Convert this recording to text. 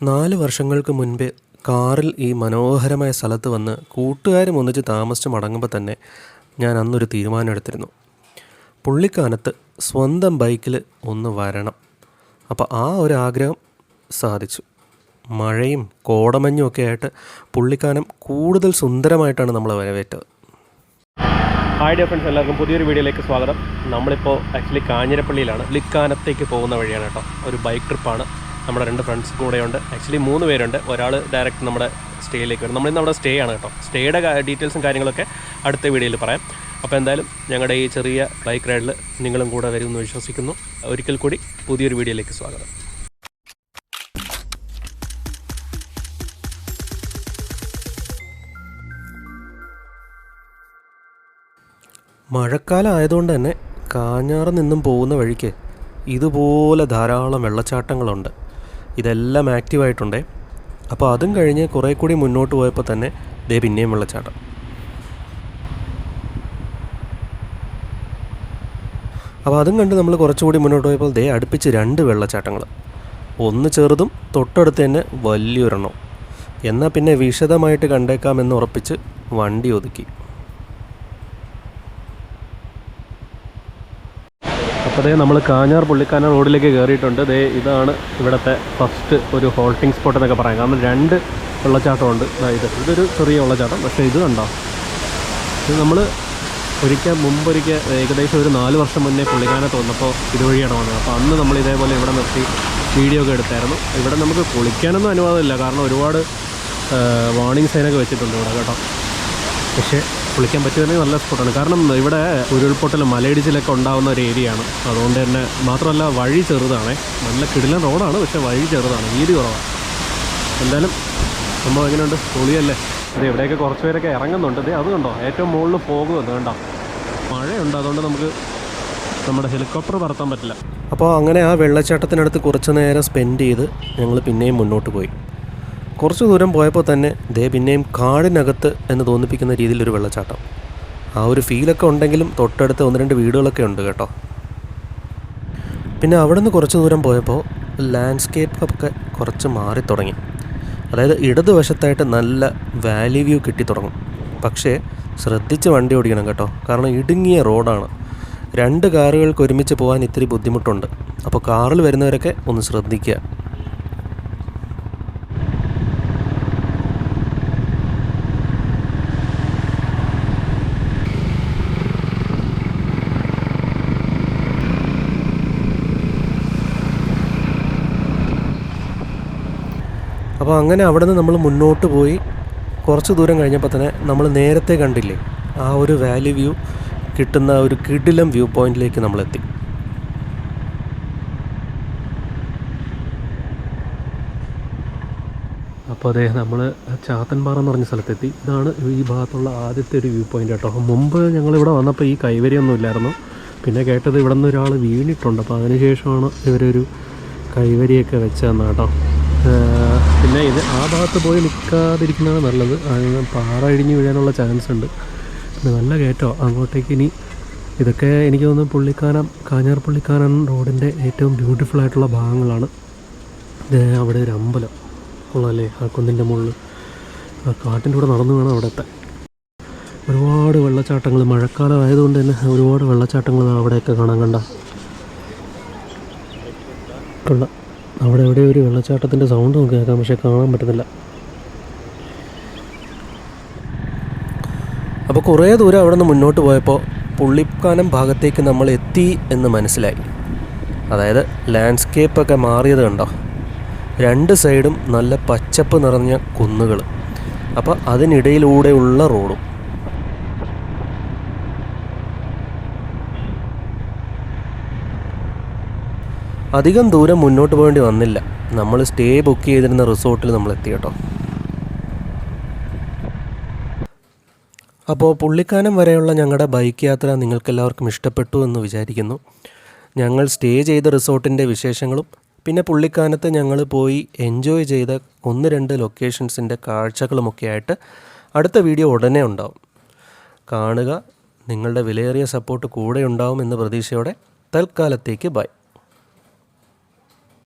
4 വർഷങ്ങൾക്ക് മുൻപ് കാറിൽ ഈ മനോഹരമായ സ്ഥലത്ത് വന്ന് കൂട്ടുകാരും ഒന്നിച്ച് താമസിച്ച് മടങ്ങുമ്പോൾ തന്നെ ഞാൻ അന്നൊരു തീരുമാനമെടുത്തിരുന്നു. പുള്ളിക്കാനത്ത് സ്വന്തം ബൈക്കിൽ ഒന്ന് വരണം. അപ്പോൾ ആ ഒരു ആഗ്രഹം സാധിച്ചു. മഴയും കോടമഞ്ഞും ഒക്കെ ആയിട്ട് പുള്ളിക്കാനം കൂടുതൽ സുന്ദരമായിട്ടാണ് നമ്മൾ വരവേറ്റത്. ഹായ് ഡിയർ ഫ്രണ്ട്സ്, എല്ലാവർക്കും പുതിയൊരു വീഡിയോയിലേക്ക് സ്വാഗതം. നമ്മളിപ്പോൾ ആക്ച്വലി കാഞ്ഞിരപ്പള്ളിയിലാണ്. പുള്ളിക്കാനത്തേക്ക് പോകുന്ന വഴിയാണ് കേട്ടോ. ഒരു ബൈക്ക് ട്രിപ്പാണ്. നമ്മുടെ 2 ഫ്രണ്ട്സ് കൂടെയുണ്ട്. ആക്ച്വലി 3 പേരുണ്ട്. ഒരാൾ ഡയറക്റ്റ് നമ്മുടെ സ്റ്റേയിലേക്ക് വരും. നമ്മളിന്ന് അവിടെ സ്റ്റേ ആണ് കേട്ടോ. സ്റ്റേയുടെ ഡീറ്റെയിൽസും കാര്യങ്ങളൊക്കെ അടുത്ത വീഡിയോയിൽ പറയാം. അപ്പോൾ എന്തായാലും ഞങ്ങളുടെ ഈ ചെറിയ ബൈക്ക് റൈഡിൽ നിങ്ങളും കൂടെ വരുമെന്ന് വിശ്വസിക്കുന്നു. ഒരിക്കൽ കൂടി പുതിയൊരു വീഡിയോയിലേക്ക് സ്വാഗതം. മഴക്കാലം ആയതുകൊണ്ട് തന്നെ കാഞ്ഞാറ് നിന്നും പോകുന്ന വഴിക്ക് ഇതുപോലെ ധാരാളം വെള്ളച്ചാട്ടങ്ങളുണ്ട്. ഇതെല്ലാം ആക്റ്റീവായിട്ടുണ്ടേ. അപ്പോൾ അതും കഴിഞ്ഞ് കുറേ കൂടി മുന്നോട്ട് പോയപ്പോൾ തന്നെ ദേ പിന്നെയും വെള്ളച്ചാട്ടം. അപ്പോൾ അതും കണ്ട് നമ്മൾ കുറച്ചുകൂടി മുന്നോട്ട് പോയപ്പോൾ ദേ അടുപ്പിച്ച് 2 വെള്ളച്ചാട്ടങ്ങൾ. ഒന്ന് ചെറുതും തൊട്ടടുത്ത് തന്നെ വലിയൊരെണ്ണം. എന്നാൽ പിന്നെ വിശദമായിട്ട് കണ്ടേക്കാമെന്ന് ഉറപ്പിച്ച് വണ്ടി ഒതുക്കി. അപ്പോൾ ദേ നമ്മൾ കാഞ്ഞാർ പുള്ളിക്കാനം റോഡിലേക്ക് കയറിയിട്ടുണ്ട്. ദേ ഇതാണ് ഇവിടുത്തെ ഫസ്റ്റ് ഒരു ഹോൾട്ടിംഗ് സ്പോട്ട് എന്നൊക്കെ പറയാം. കാരണം 2 വെള്ളച്ചാട്ടമുണ്ട്. ഇതൊരു ചെറിയ വെള്ളച്ചാട്ടം. പക്ഷേ ഇത് കണ്ടോ, ഇത് നമ്മൾ മുമ്പൊരിക്കൽ ഏകദേശം ഒരു 4 വർഷം മുന്നേ പുള്ളിക്കാനത്ത് വന്നപ്പോൾ ഇതുവഴിയാണ് വന്നത്. അപ്പോൾ അന്ന് നമ്മൾ ഇതേപോലെ ഇവിടെ നിർത്തി വീഡിയോ ഒക്കെ എടുത്തായിരുന്നു. ഇവിടെ നമുക്ക് കുളിക്കാനൊന്നും അനുവാദമില്ല, കാരണം ഒരുപാട് വാർണിംഗ് സൈനൊക്കെ വെച്ചിട്ടുണ്ട് ഇവിടെ കേട്ടോ. പക്ഷേ കുളിക്കാൻ പറ്റുകയാണെങ്കിൽ നല്ല സ്പോട്ടാണ്. കാരണം ഇവിടെ ഉരുൾപൊട്ടലും മലയിടിച്ചിലൊക്കെ ഉണ്ടാകുന്ന ഒരു ഏരിയയാണ്. അതുകൊണ്ട് തന്നെ മാത്രമല്ല വഴി ചെറുതാണ്. നല്ല കിടിലൻ റോഡാണ്, പക്ഷേ വഴി ചെറുതാണ്, വീതി കുറവാണ്. എന്തായാലും സംഭവം എങ്ങനെയുണ്ട്? പൊളിയല്ലേ? അത് എവിടെയൊക്കെ കുറച്ച് പേരൊക്കെ ഇറങ്ങുന്നുണ്ട്. അത് കണ്ടോ, ഏറ്റവും മുകളിൽ പോകുമെന്ന് കണ്ടോ. മഴയുണ്ട്, അതുകൊണ്ട് നമുക്ക് നമ്മുടെ ഹെലികോപ്റ്റർ പറത്താൻ പറ്റില്ല. അപ്പോൾ അങ്ങനെ ആ വെള്ളച്ചാട്ടത്തിനടുത്ത് കുറച്ച് നേരം സ്പെൻഡ് ചെയ്ത് ഞങ്ങൾ പിന്നെയും മുന്നോട്ട് പോയി. കുറച്ച് ദൂരം പോയപ്പോൾ തന്നെ ദേ പിന്നെയും കാടിനകത്ത് എന്ന് തോന്നിപ്പിക്കുന്ന രീതിയിലൊരു വെള്ളച്ചാട്ടം. ആ ഒരു ഫീലൊക്കെ ഉണ്ടെങ്കിലും തൊട്ടടുത്ത് 1-2 വീടുകളൊക്കെ ഉണ്ട് കേട്ടോ. പിന്നെ അവിടെ നിന്ന് കുറച്ച് ദൂരം പോയപ്പോൾ ലാൻഡ്സ്കേപ്പൊക്കെ കുറച്ച് മാറി തുടങ്ങി. അതായത് ഇടതുവശത്തായിട്ട് നല്ല വാലി വ്യൂ കിട്ടിത്തുടങ്ങും. പക്ഷേ ശ്രദ്ധിച്ച് വണ്ടി ഓടിക്കണം കേട്ടോ, കാരണം ഇടുങ്ങിയ റോഡാണ്. 2 കാറുകൾക്ക് ഒരുമിച്ച് പോകാൻ ഇത്തിരി ബുദ്ധിമുട്ടുണ്ട്. അപ്പോൾ കാറിൽ വരുന്നവരൊക്കെ ഒന്ന് ശ്രദ്ധിക്കുക. അപ്പോൾ അങ്ങനെ അവിടെ നിന്ന് നമ്മൾ മുന്നോട്ട് പോയി കുറച്ച് ദൂരം കഴിഞ്ഞപ്പോൾ തന്നെ നമ്മൾ നേരത്തെ കണ്ടില്ലേ ആ ഒരു വാലി വ്യൂ കിട്ടുന്ന ഒരു കിടിലം വ്യൂ പോയിന്റിലേക്ക് നമ്മളെത്തി. അപ്പോൾ അതെ, നമ്മൾ ചാത്തൻപാറ എന്ന് പറഞ്ഞ സ്ഥലത്തെത്തി. ഇതാണ് ഈ ഭാഗത്തുള്ള ആദ്യത്തെ ഒരു വ്യൂ പോയിൻ്റ് കേട്ടോ. മുമ്പ് ഞങ്ങളിവിടെ വന്നപ്പോൾ ഈ കൈവരിയൊന്നും ഇല്ലായിരുന്നു. പിന്നെ കേട്ടത് ഇവിടെ നിന്ന് ഒരാൾ വീണിട്ടുണ്ട്. അപ്പോൾ അതിനുശേഷമാണ് ഇവരൊരു കൈവരിയൊക്കെ വെച്ചതെന്ന് കേട്ടോ. പിന്നെ ഇത് ആ ഭാഗത്ത് പോയി നിൽക്കാതിരിക്കുന്നതാണ് നല്ലത്. പാറ ഇടിഞ്ഞ് വീഴാനുള്ള ചാൻസ് ഉണ്ട്. പിന്നെ നല്ല കയറ്റോ അങ്ങോട്ടേക്ക്. ഇനി ഇതൊക്കെ എനിക്ക് തോന്നുന്നു കാഞ്ഞാർ പുള്ളിക്കാനം റോഡിൻ്റെ ഏറ്റവും ബ്യൂട്ടിഫുൾ ആയിട്ടുള്ള ഭാഗങ്ങളാണ്. അവിടെ ഒരു അമ്പലം ഉള്ളല്ലേ, ആ കുന്നിൻ്റെ മുകളിൽ. ആ കാട്ടിൻ്റെ കൂടെ നടന്നു വേണം അവിടെ എത്താൻ. ഒരുപാട് വെള്ളച്ചാട്ടങ്ങൾ, മഴക്കാലം ആയതുകൊണ്ട് തന്നെ ഒരുപാട് വെള്ളച്ചാട്ടങ്ങൾ അവിടെയൊക്കെ കാണാൻ കണ്ട. അവിടെ എവിടെ ഒരു വെള്ളച്ചാട്ടത്തിൻ്റെ സൗണ്ട് നമുക്ക് കേൾക്കാം, പക്ഷേ കാണാൻ പറ്റുന്നില്ല. അപ്പോൾ കുറേ ദൂരം അവിടെ നിന്ന് മുന്നോട്ട് പോയപ്പോൾ പുള്ളിക്കാനം ഭാഗത്തേക്ക് നമ്മൾ എത്തി എന്ന് മനസ്സിലായി. അതായത് ലാൻഡ്സ്കേപ്പൊക്കെ മാറിയത് കണ്ടോ. 2 സൈഡും നല്ല പച്ചപ്പ് നിറഞ്ഞ കുന്നുകൾ. അപ്പോൾ അതിനിടയിലൂടെയുള്ള റോഡും. അധികം ദൂരം മുന്നോട്ട് പോകേണ്ടി വന്നില്ല. നമ്മൾ സ്റ്റേ ബുക്ക് ചെയ്തിരുന്ന റിസോർട്ടിൽ നമ്മൾ എത്തി കേട്ടോ. അപ്പോൾ പുള്ളിക്കാനം വരെയുള്ള ഞങ്ങളുടെ ബൈക്ക് യാത്ര നിങ്ങൾക്കെല്ലാവർക്കും ഇഷ്ടപ്പെട്ടു എന്ന് വിചാരിക്കുന്നു. ഞങ്ങൾ സ്റ്റേ ചെയ്ത റിസോർട്ടിൻ്റെ വിശേഷങ്ങളും പിന്നെ പുള്ളിക്കാനത്ത് ഞങ്ങൾ പോയി എൻജോയ് ചെയ്ത 1-2 ലൊക്കേഷൻസിൻ്റെ കാഴ്ചകളുമൊക്കെ ആയിട്ട് അടുത്ത വീഡിയോ ഉടനെ ഉണ്ടാവും. കാണുക. നിങ്ങളുടെ വിലയേറിയ സപ്പോർട്ട് കൂടെ ഉണ്ടാവും എന്ന പ്രതീക്ഷയോടെ തൽക്കാലത്തേക്ക് ബൈ.